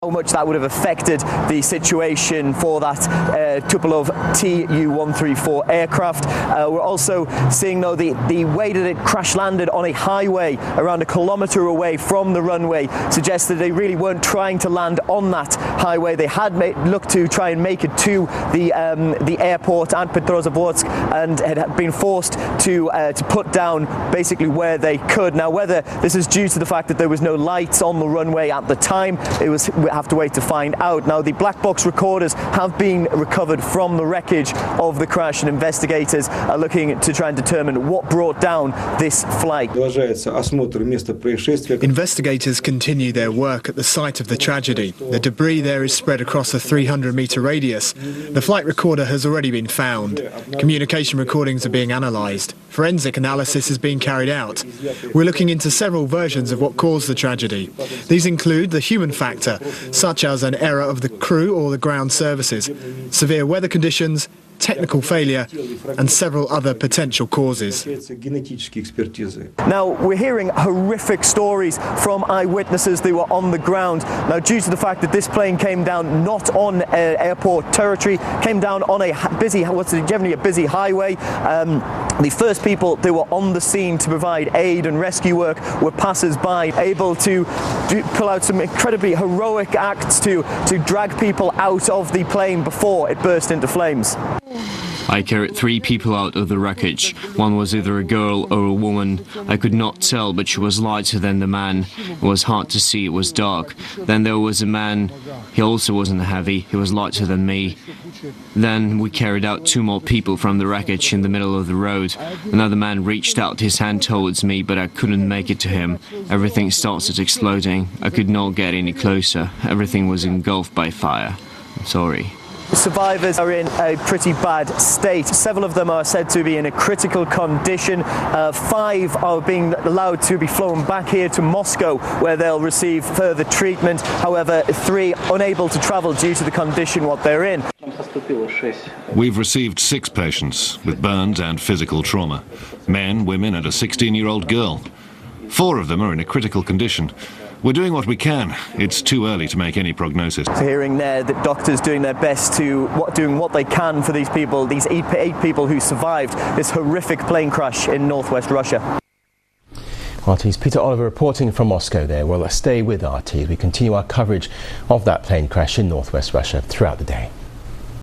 How much that would have affected the situation for that Tupolev Tu-134 aircraft. We're also seeing, though, the way that it crash landed on a highway around a kilometre away from the runway suggests that they really weren't trying to land on that highway. They had looked to try and make it to the airport at Petrozavodsk and had been forced to put down basically where they could. Now, whether this is due to the fact that there was no lights on the runway at the time, we have to wait to find out. Now, the black box recorders have been recovered from the wreckage of the crash, and investigators are looking to try and determine what brought down this flight. Investigators continue their work at the site of the tragedy. The debris there is spread across a 300-metre radius. The flight recorder has already been found. Communication recordings are being analysed. Forensic analysis is being carried out. We're looking into several versions of what caused the tragedy. These include the human factor, such as an error of the crew or the ground services, severe weather conditions, technical failure, and several other potential causes. Now, we're hearing horrific stories from eyewitnesses who were on the ground. Now, due to the fact that this plane came down not on airport territory, came down on a busy, generally a busy highway, the first people that were on the scene to provide aid and rescue work were passers-by, able to pull out some incredibly heroic acts to drag people out of the plane before it burst into flames. I carried 3 people out of the wreckage. One was either a girl or a woman. I could not tell, but she was lighter than the man. It was hard to see, it was dark. Then there was a man. He also wasn't heavy, he was lighter than me. Then we carried out 2 more people from the wreckage in the middle of the road. Another man reached out his hand towards me, but I couldn't make it to him. Everything started exploding. I could not get any closer. Everything was engulfed by fire. I'm sorry. Survivors are in a pretty bad state. Several of them are said to be in a critical condition. 5 are being allowed to be flown back here to Moscow, where they'll receive further treatment. However, 3 unable to travel due to the condition what they're in. We've received 6 patients with burns and physical trauma. Men, women and a 16-year-old girl. 4 of them are in a critical condition. We're doing what we can. It's too early to make any prognosis. So hearing there that doctors doing their best doing what they can for these people, these 8 people who survived this horrific plane crash in northwest Russia. RT's Peter Oliver reporting from Moscow there. Well, stay with RT as we continue our coverage of that plane crash in northwest Russia throughout the day.